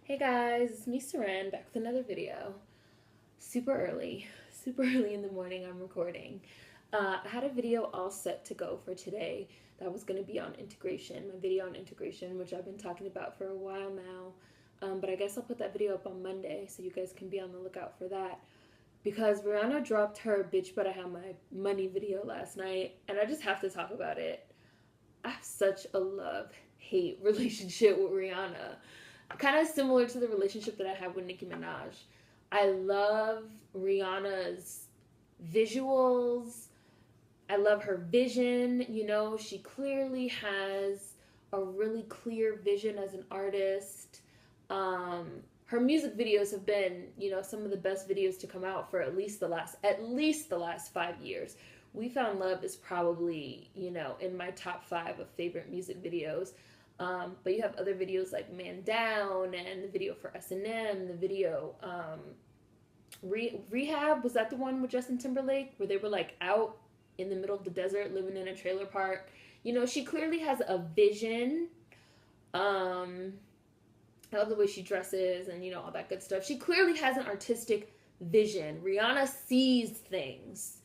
Hey guys, it's me Saran back with another video. Super early in the morning I'm recording. I had a video all set to go for today that was going to be on integration, my video on integration, which I've been talking about for a while now. But I guess I'll put that video up on Monday so you guys can be on the lookout for that. Because Rihanna dropped her Bitch But I Have My Money video last night, and I just have to talk about it. I have such a love-hate relationship with Rihanna. Kind of similar to the relationship that I have with Nicki Minaj. I love Rihanna's visuals. I love her vision. You know, she clearly has a really clear vision as an artist. Her music videos have been, you know, some of the best videos to come out for at least the last 5 years. We Found Love is probably, you know, in my top 5 of favorite music videos. But you have other videos like Man Down and the video for S&M, the video, Rehab, was that the one with Justin Timberlake where they were like out in the middle of the desert living in a trailer park? You know, she clearly has a vision. I love the way she dresses and, you know, all that good stuff. She clearly has an artistic vision. Rihanna sees things,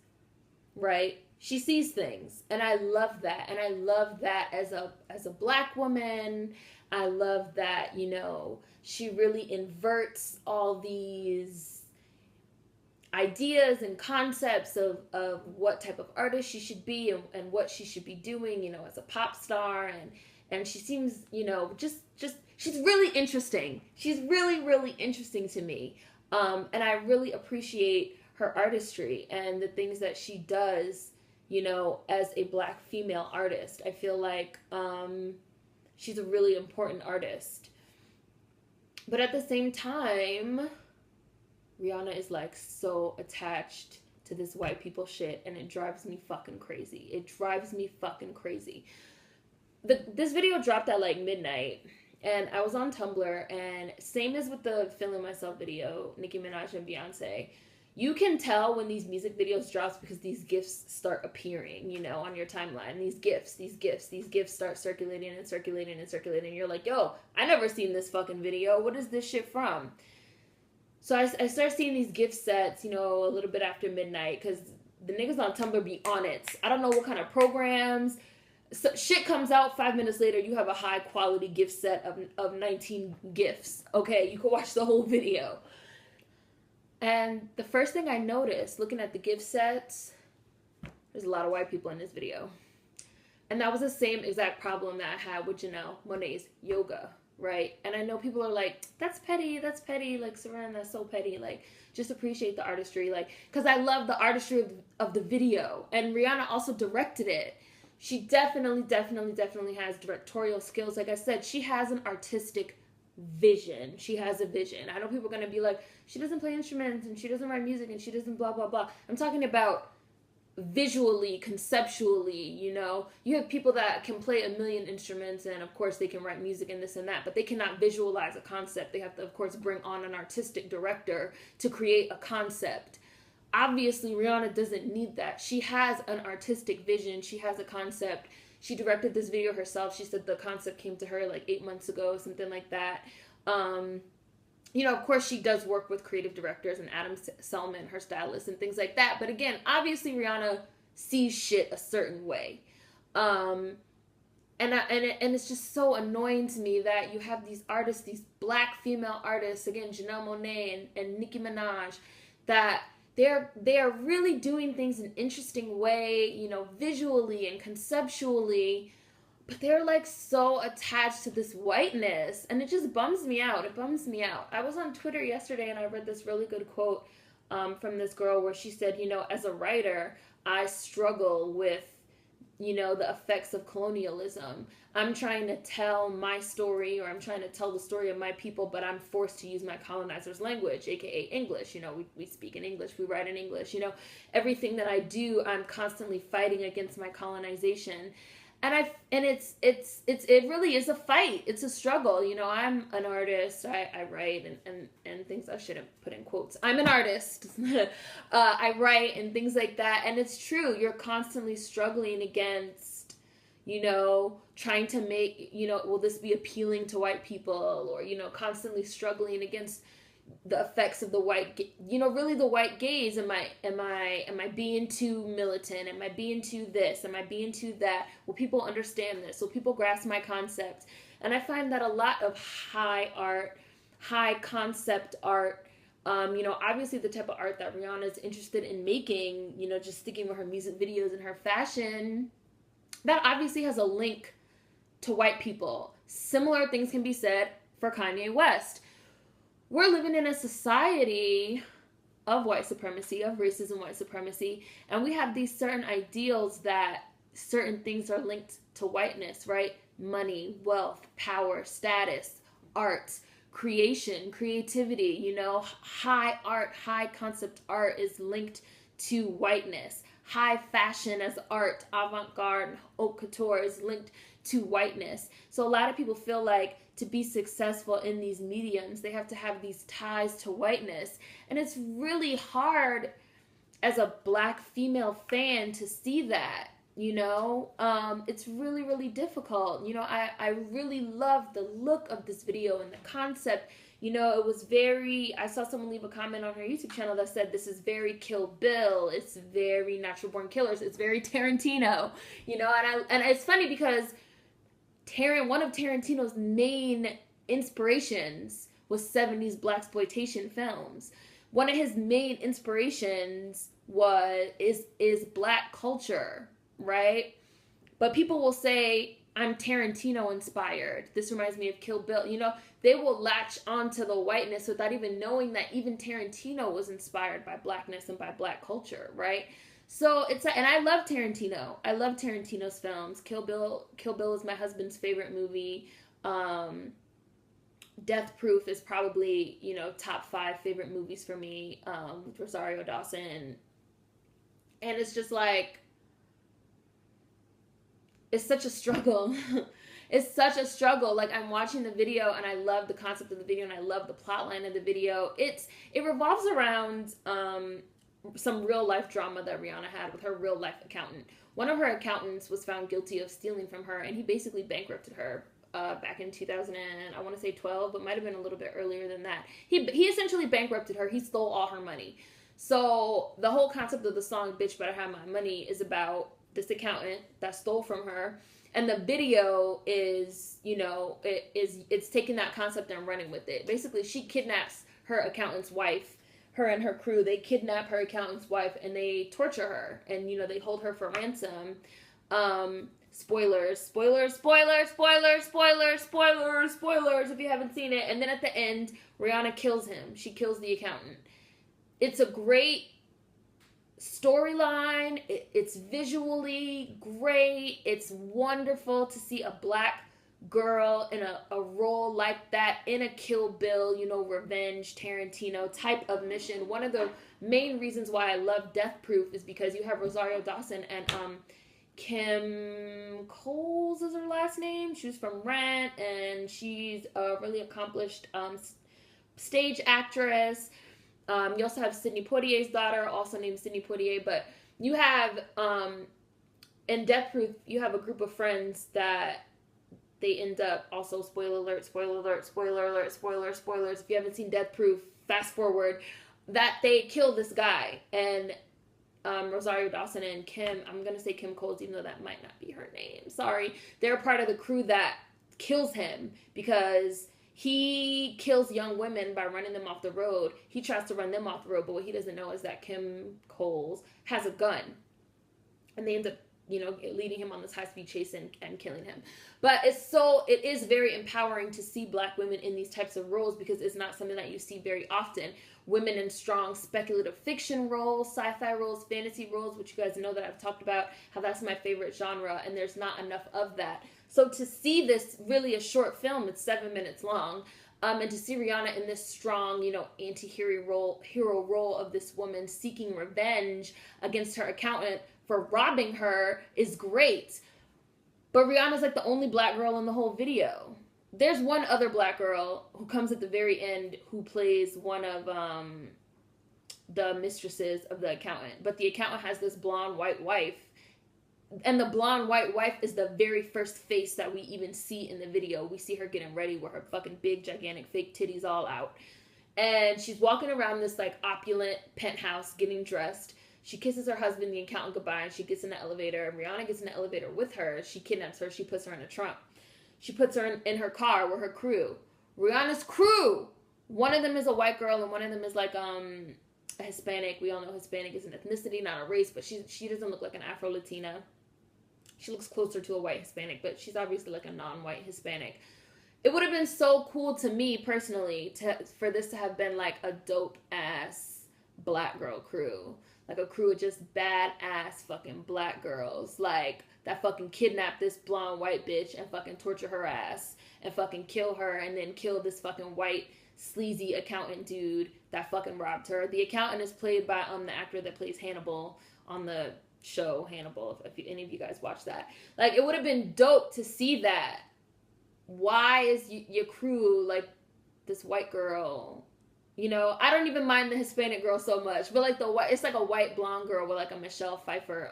right? She sees things, and I love that. And I love that as a black woman. I love that, you know, she really inverts all these ideas and concepts of what type of artist she should be and what she should be doing, you know, as a pop star. And she seems, you know, just she's really interesting. She's really interesting to me. And I really appreciate her artistry and the things that she does, you know, as a black female artist. I feel like she's a really important artist. But at the same time, Rihanna is like so attached to this white people shit, and it drives me fucking crazy. It drives me fucking crazy. This video dropped at like midnight, and I was on Tumblr, and same as with the Feeling Myself video, Nicki Minaj and Beyonce, you can tell when these music videos drops because these gifs start appearing, you know, on your timeline. These gifs start circulating and circulating and circulating. You're like, yo, I never seen this fucking video. What is this shit from? So I start seeing these gift sets, you know, a little bit after midnight because the niggas on Tumblr be on it. I don't know what kind of programs. So shit comes out 5 minutes later, you have a high quality gift set of 19 gifts. Okay, you can watch the whole video. And the first thing I noticed, looking at the gift sets, there's a lot of white people in this video. And that was the same exact problem that I had with Janelle Monáe's yoga, right? And I know people are like, that's petty, like, Saran, that's so petty, like, just appreciate the artistry, like, because I love the artistry of the video. And Rihanna also directed it. She definitely has directorial skills. Like I said, she has an artistic vision. She has a vision. I know people are going to be like, she doesn't play instruments and she doesn't write music and she doesn't blah, blah, blah. I'm talking about visually, conceptually, you know. You have people that can play a million instruments and, of course, they can write music and this and that, but they cannot visualize a concept. They have to, of course, bring on an artistic director to create a concept. Obviously, Rihanna doesn't need that. She has an artistic vision. She has a concept. She directed this video herself. She said the concept came to her like 8 months ago, something like that. You know, of course, she does work with creative directors and Adam Selman, her stylist, and things like that. But again, obviously, Rihanna sees shit a certain way. And it's just so annoying to me that you have these artists, these black female artists, again, Janelle Monáe and Nicki Minaj, that they are really doing things in an interesting way, you know, visually and conceptually, but they're like so attached to this whiteness, and it just bums me out. It bums me out. I was on Twitter yesterday and I read this really good quote from this girl where she said, you know, as a writer, I struggle with, you know, the effects of colonialism. I'm trying to tell my story, or I'm trying to tell the story of my people, but I'm forced to use my colonizer's language, aka English. You know, we speak in English, we write in English. You know, everything that I do, I'm constantly fighting against my colonization. And it really is a fight. It's a struggle. You know, I'm an artist. I write and things. I shouldn't put in quotes. I'm an artist. I write and things like that. And it's true. You're constantly struggling against, trying to make, will this be appealing to white people, or, constantly struggling against the effects of the really the white gaze. Am I being too militant? Am I being too this? Am I being too that? Will people understand this? Will people grasp my concept? And I find that a lot of high concept art, obviously the type of art that Rihanna is interested in making, just sticking with her music videos and her fashion, that obviously has a link to white people. Similar things can be said for Kanye West. We're living in a society of white supremacy, of racism, white supremacy, and we have these certain ideals that certain things are linked to whiteness, right? Money, wealth, power, status, art, creation, creativity, high art, high concept art is linked to whiteness. High fashion as art, avant-garde, haute couture is linked to whiteness. So a lot of people feel like to be successful in these mediums, they have to have these ties to whiteness. And it's really hard as a Black female fan to see that, it's really, really difficult. I really love the look of this video and the concept. It was I saw someone leave a comment on her YouTube channel that said, this is very Kill Bill. It's very Natural Born Killers. It's very Tarantino, and it's funny because one of Tarantino's main inspirations was 70s blaxploitation films. One of his main inspirations is Black culture, right? But people will say, I'm Tarantino inspired. This reminds me of Kill Bill. They will latch onto the whiteness without even knowing that even Tarantino was inspired by Blackness and by Black culture, right? So and I love Tarantino. I love Tarantino's films. Kill Bill is my husband's favorite movie. Death Proof is probably, top 5 favorite movies for me, with Rosario Dawson. And it's just like, it's such a struggle. It's such a struggle. Like, I'm watching the video and I love the concept of the video and I love the plot line of the video. It revolves around some real life drama that Rihanna had with her real life accountant. One of her accountants was found guilty of stealing from her, and he basically bankrupted her back in 2012, but might have been a little bit earlier than that. He essentially bankrupted her. He stole all her money. So the whole concept of the song "Bitch Better Have My Money" is about this accountant that stole from her, and the video is, it's taking that concept and running with it. Basically, she kidnaps her accountant's wife. Her and her crew, they kidnap her accountant's wife and they torture her, and they hold her for ransom. Spoilers if you haven't seen it. And then at the end, Rihanna kills him. She kills the accountant. It's a great storyline. It's visually great. It's wonderful to see a Black girl in a role like that in a Kill Bill, revenge Tarantino type of mission. One of the main reasons why I love Death Proof is because you have Rosario Dawson and Kim Coles is her last name. She was from Rent, and she's a really accomplished stage actress. You also have Sidney Poitier's daughter, also named Sidney Poitier. But you have in Death Proof, you have a group of friends that they end up, also spoilers. If you haven't seen Death Proof, fast forward, that they kill this guy. And Rosario Dawson and Kim, I'm going to say Kim Coles, even though that might not be her name. Sorry. They're part of the crew that kills him because he kills young women by running them off the road. He tries to run them off the road, but what he doesn't know is that Kim Coles has a gun. And they end up, leading him on this high-speed chase and killing him. But it is very empowering to see Black women in these types of roles because it's not something that you see very often. Women in strong speculative fiction roles, sci-fi roles, fantasy roles, which you guys know that I've talked about, how that's my favorite genre, and there's not enough of that. So to see this, really a short film, it's 7 minutes long, and to see Rihanna in this strong, anti-hero role of this woman seeking revenge against her accountant for robbing her is great. But Rihanna's like the only Black girl in the whole video. There's one other Black girl who comes at the very end who plays one of the mistresses of the accountant. But the accountant has this blonde white wife And the blonde white wife is the very first face that we even see in the video. We see her getting ready with her fucking big, gigantic, fake titties all out. And she's walking around this, like, opulent penthouse getting dressed. She kisses her husband, the accountant, goodbye, and she gets in the elevator. And Rihanna gets in the elevator with her. She kidnaps her. She puts her in a trunk. She puts her in her car with her crew. Rihanna's crew! One of them is a white girl, and one of them is, like, a Hispanic. We all know Hispanic is an ethnicity, not a race, but she doesn't look like an Afro-Latina. She looks closer to a white Hispanic, but she's obviously like a non-white Hispanic. It would have been so cool to me personally for this to have been like a dope ass black girl crew. Like a crew of just badass fucking black girls. Like that fucking kidnap this blonde white bitch and fucking torture her ass and fucking kill her and then kill this fucking white sleazy accountant dude that fucking robbed her. The accountant is played by the actor that plays Hannibal on the show Hannibal, if any of you guys watch that. Like, it would have been dope to see that. Why is your crew like this white girl? You know, I don't even mind the Hispanic girl so much, but like it's like a white blonde girl with like a Michelle Pfeiffer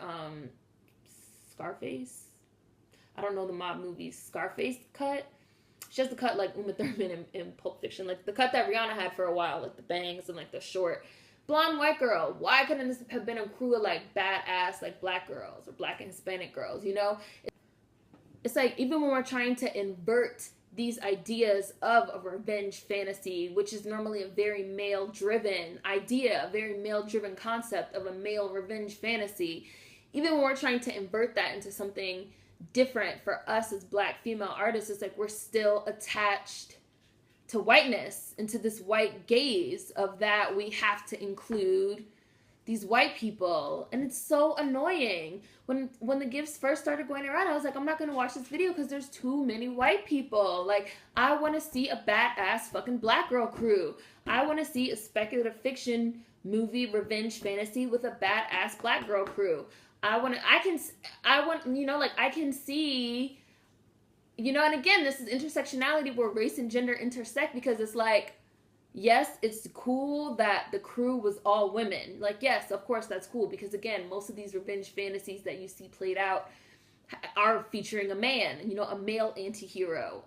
Scarface. I don't know the mob movies. Scarface cut. She has the cut like Uma Thurman in Pulp Fiction, like the cut that Rihanna had for a while, like the bangs and like the short blonde white girl. Why couldn't this have been a crew of like badass like black girls or black and Hispanic girls, you know? It's like, even when we're trying to invert these ideas of a revenge fantasy, which is normally a very male-driven idea, a very male-driven concept of a male revenge fantasy, even when we're trying to invert that into something different for us as black female artists, it's like we're still attached to whiteness, into this white gaze of that we have to include these white people. And it's so annoying. When the gifts first started going around, I was like, I'm not going to watch this video because there's too many white people. Like, I want to see a badass fucking black girl crew. I want to see a speculative fiction movie revenge fantasy with a badass black girl crew. I can see, you know, and again, this is intersectionality where race and gender intersect, because it's like, yes, it's cool that the crew was all women. Like, yes, of course that's cool, because again, most of these revenge fantasies that you see played out are featuring a man, you know, a male anti-hero.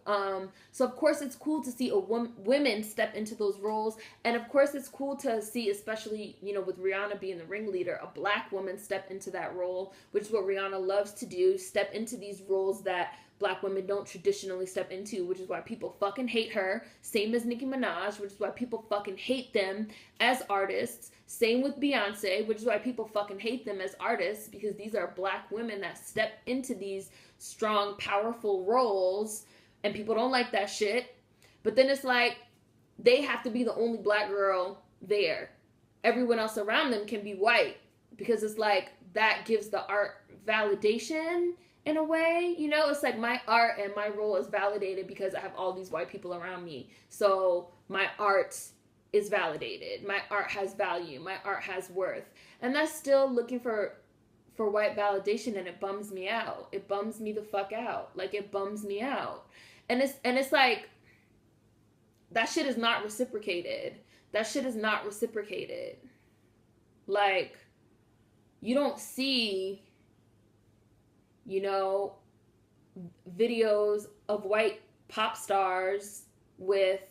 So of course it's cool to see women step into those roles, and of course it's cool to see, especially, you know, with Rihanna being the ringleader, a black woman step into that role, which is what Rihanna loves to do, step into these roles that black women don't traditionally step into, which is why people fucking hate her. Same as Nicki Minaj, which is why people fucking hate them as artists. Same with Beyonce, which is why people fucking hate them as artists, because these are black women that step into these strong, powerful roles, and people don't like that shit. But then it's like, they have to be the only black girl there. Everyone else around them can be white, because it's like, that gives the art validation in a way, you know? It's like, my art and my role is validated because I have all these white people around me. So my art is validated. My art has value. My art has worth. And that's still looking for white validation, and it bums me out. It bums me the fuck out. Like, it bums me out. And it's like, that shit is not reciprocated. That shit is not reciprocated. Like, you don't see, you know, videos of white pop stars with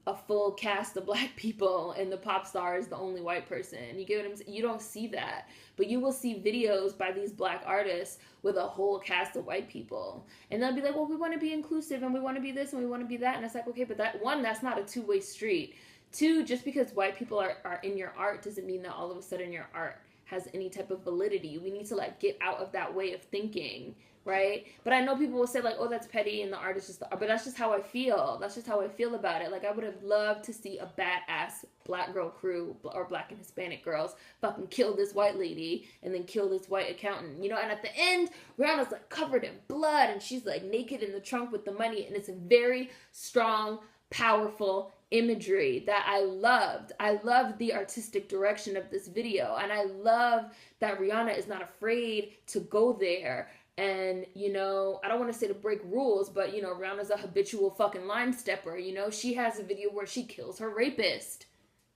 a full cast of black people and the pop star is the only white person. You get what I'm saying? You don't see that. But you will see videos by these black artists with a whole cast of white people. And they'll be like, well, we want to be inclusive and we want to be this and we want to be that. And it's like, okay, but that's not a two-way street. Two, just because white people are in your art doesn't mean that all of a sudden your art has any type of validity. We need to like get out of that way of thinking, right? But I know people will say like, oh, that's petty and the art is just the art. But that's just how I feel. That's just how I feel about it. Like, I would have loved to see a badass black girl crew or black and Hispanic girls fucking kill this white lady and then kill this white accountant, you know? And at the end, Rihanna's like covered in blood and she's like naked in the trunk with the money, and it's a very strong, powerful imagery that I loved. I loved the artistic direction of this video, and I love that Rihanna is not afraid to go there. And, you know, I don't want to say to break rules, but, you know, Rihanna's a habitual fucking line stepper. You know, she has a video where she kills her rapist,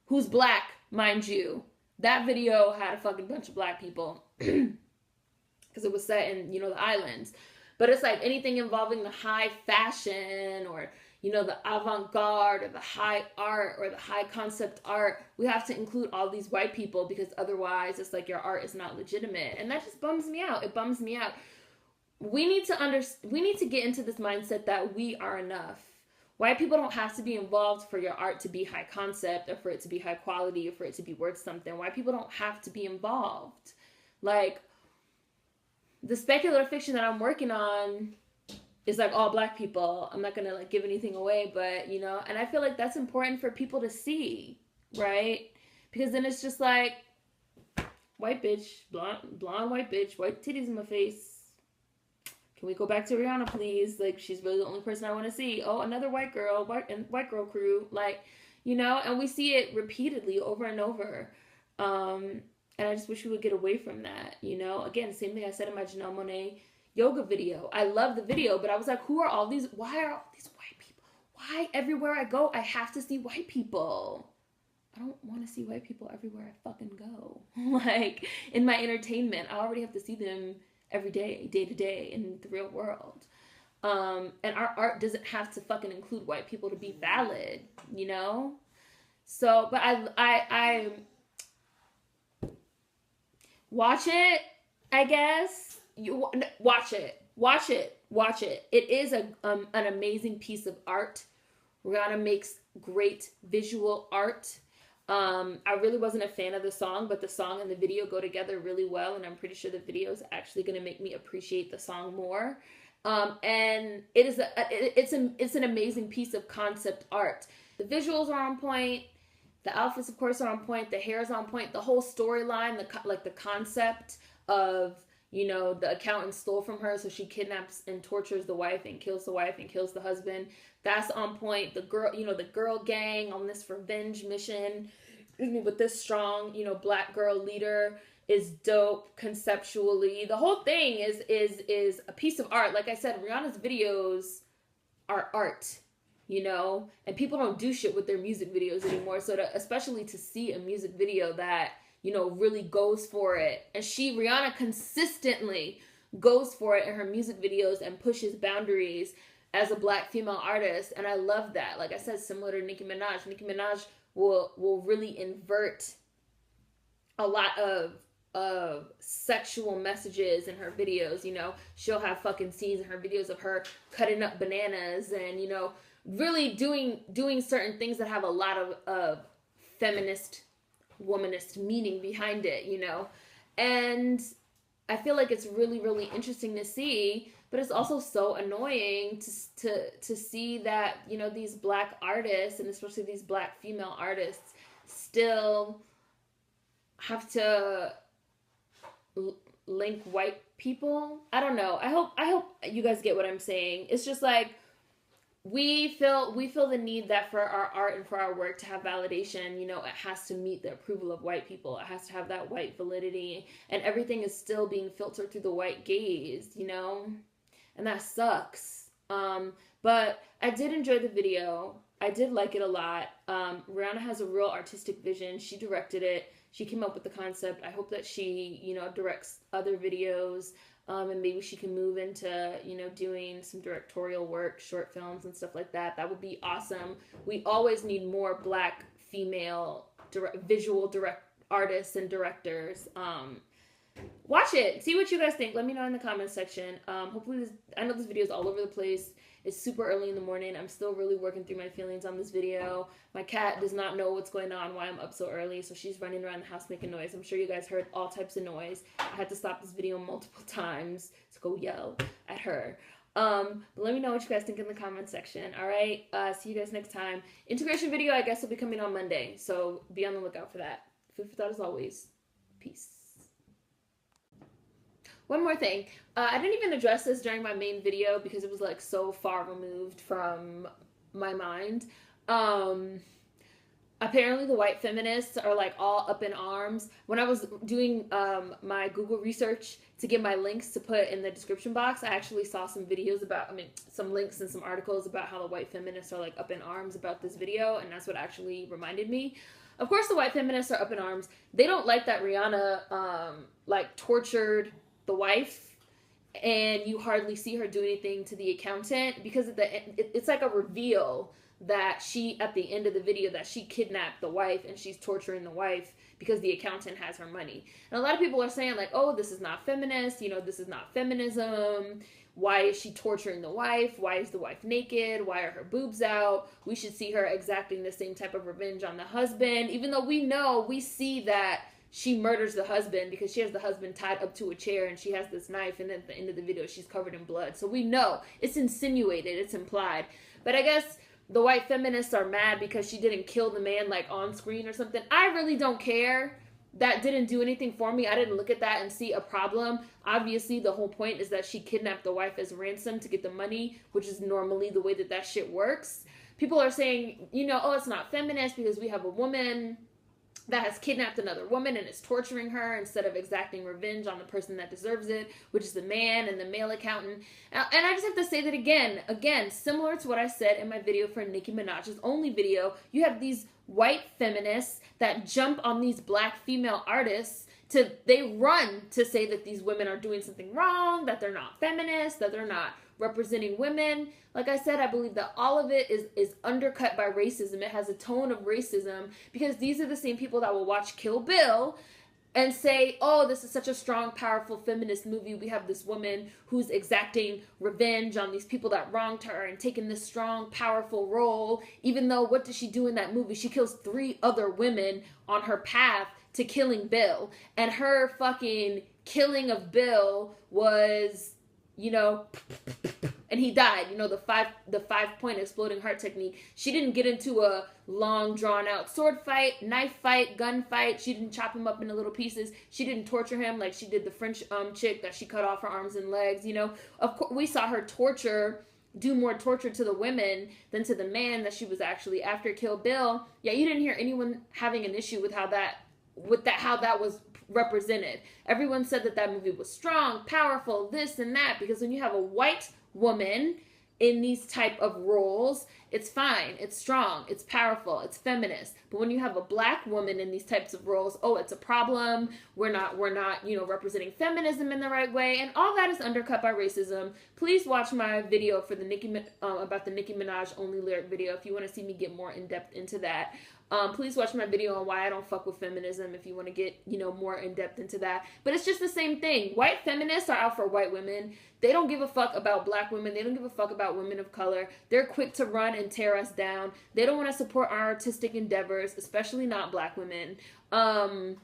who's black, mind you. That video had a fucking bunch of black people. because it was set in, you know, the islands. But it's like anything involving the high fashion or, you know, the avant-garde or the high art or the high concept art, we have to include all these white people, because otherwise it's like your art is not legitimate. And that just bums me out. It bums me out. We need to get into this mindset that we are enough. White people don't have to be involved for your art to be high concept or for it to be high quality or for it to be worth something. White people don't have to be involved. Like, the speculative fiction that I'm working on is like all black people. I'm not gonna like give anything away, but you know, and I feel like that's important for people to see, right? Because then it's just like, white bitch, blonde white bitch, white titties in my face. Can we go back to Rihanna, please? Like, she's really the only person I want to see. Oh, another white girl, white girl crew. Like, you know, and we see it repeatedly over and over. And I just wish we would get away from that, you know? Again, same thing I said in my Janelle Monáe yoga video. I love the video, but I was like, who are all these? Why are all these white people? Why everywhere I go, I have to see white people? I don't want to see white people everywhere I fucking go. Like, in my entertainment, I already have to see them every day, day to day in the real world. And our art doesn't have to fucking include white people to be valid, you know? So, but I watch it, I guess. You watch it. It is an amazing piece of art. Rihanna makes great visual art. I really wasn't a fan of the song, but the song and the video go together really well, and I'm pretty sure the video is actually going to make me appreciate the song more. And it's an amazing piece of concept art. The visuals are on point. The outfits, of course, are on point. The hair is on point. The whole storyline, the concept of, you know, the accountant stole from her, so she kidnaps and tortures the wife and kills the husband. That's on point. The girl, you know, the girl gang on this revenge mission, with this strong, you know, black girl leader is dope conceptually. The whole thing is a piece of art. Like I said, Rihanna's videos are art, you know, and people don't do shit with their music videos anymore. So especially to see a music video that, you know, really goes for it. And Rihanna consistently goes for it in her music videos and pushes boundaries as a black female artist. And I love that. Like I said, similar to Nicki Minaj. Nicki Minaj will really invert a lot of sexual messages in her videos. You know, she'll have fucking scenes in her videos of her cutting up bananas and, you know, really doing certain things that have a lot of feminist, womanist meaning behind it, you know. And I feel like it's really, really interesting to see, but it's also so annoying to see that, you know, these black artists, and especially these black female artists, still have to link white people. I don't know. I hope you guys get what I'm saying. It's just like, we feel the need that for our art and for our work to have validation, you know, it has to meet the approval of white people. It has to have that white validity, and everything is still being filtered through the white gaze, you know, and that sucks. But I did enjoy the video. I did like it a lot. Rihanna has a real artistic vision. She directed it. She came up with the concept. I hope that she, you know, directs other videos. And maybe she can move into, you know, doing some directorial work, short films and stuff like that. That would be awesome. We always need more black female visual artists and directors. Watch it. See what you guys think. Let me know in the comments section. Hopefully I know this video is all over the place. It's super early in the morning. I'm still really working through my feelings on this video. My cat does not know what's going on, why I'm up so early, so she's running around the house making noise. I'm sure you guys heard all types of noise. I had to stop this video multiple times to go yell at her. But let me know what you guys think in the comments section. All right, see you guys next time. Integration video, I guess, will be coming on Monday, so be on the lookout for that. Food for thought as always. Peace. One more thing. I didn't even address this during my main video because it was like so far removed from my mind. Apparently the white feminists are like all up in arms. When I was doing my Google research to get my links to put in the description box, I actually saw some videos about, some links and some articles about how the white feminists are like up in arms about this video, and that's what actually reminded me. Of course the white feminists are up in arms. They don't like that Rihanna like tortured the wife, and you hardly see her do anything to the accountant, because it's like a reveal that she, at the end of the video, that she kidnapped the wife and she's torturing the wife because the accountant has her money. And a lot of people are saying like, oh, this is not feminist, you know, this is not feminism. Why is she torturing the wife? Why is the wife naked? Why are her boobs out? We should see her exacting the same type of revenge on the husband, even though we see that she murders the husband because she has the husband tied up to a chair and she has this knife, and then at the end of the video she's covered in blood. So we know it's insinuated, it's implied. But I guess the white feminists are mad because she didn't kill the man like on screen or something. I really don't care. That didn't do anything for me. I didn't look at that and see a problem. Obviously, the whole point is that she kidnapped the wife as ransom to get the money, which is normally the way that shit works. People are saying, you know, oh, it's not feminist because we have a woman that has kidnapped another woman and is torturing her instead of exacting revenge on the person that deserves it, which is the man and the male accountant. And I just have to say that again, similar to what I said in my video for Nicki Minaj's only video, you have these white feminists that jump on these black female artists they run to say that these women are doing something wrong, that they're not feminist, that they're not representing women. Like I said, I believe that all of it is undercut by racism. It has a tone of racism because these are the same people that will watch Kill Bill and say, oh, this is such a strong, powerful feminist movie. We have this woman who's exacting revenge on these people that wronged her and taking this strong, powerful role. Even though, what does she do in that movie? She kills 3 other women on her path to killing Bill. And her fucking killing of Bill was, you know, and he died, you know, the 5-point exploding heart technique. She didn't get into a long, drawn-out sword fight, knife fight, gun fight. She didn't chop him up into little pieces. She didn't torture him like she did the French chick that she cut off her arms and legs, you know. Of course, we saw her do more torture to the women than to the man that she was actually after. Kill Bill. Yeah, you didn't hear anyone having an issue with how that was represented. Everyone said that movie was strong, powerful, this and that, because when you have a white woman in these type of roles, it's fine, it's strong, it's powerful, it's feminist. But when you have a black woman in these types of roles, oh, it's a problem. We're not, you know, representing feminism in the right way, and all that is undercut by racism. Please watch my video for the about the Nicki Minaj only lyric video if you want to see me get more in depth into that. Please watch my video on why I don't fuck with feminism if you want to get, you know, more in depth into that. But it's just the same thing. White feminists are out for white women. They don't give a fuck about black women. They don't give a fuck about women of color. They're quick to run and tear us down. They don't want to support our artistic endeavors, especially not black women. And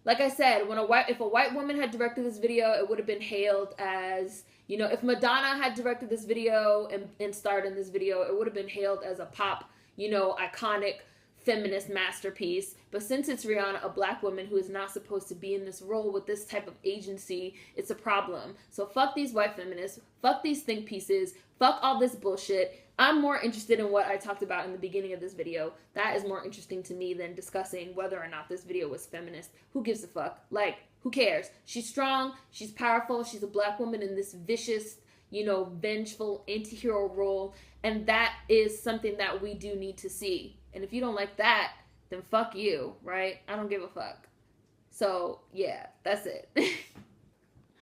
like I said, if a white woman had directed this video, it would have been hailed as, you know, if Madonna had directed this video and starred in this video, it would have been hailed as a pop, you know, iconic feminist masterpiece. But since it's Rihanna, a black woman who is not supposed to be in this role with this type of agency, it's a problem. So fuck these white feminists, fuck these think pieces, fuck all this bullshit. I'm more interested in what I talked about in the beginning of this video. That is more interesting to me than discussing whether or not this video was feminist. Who gives a fuck? Like, who cares? She's strong, she's powerful, she's a black woman in this vicious, you know, vengeful anti-hero role, and that is something that we do need to see. And if you don't like that, then fuck you, right? I don't give a fuck. So, yeah, that's it.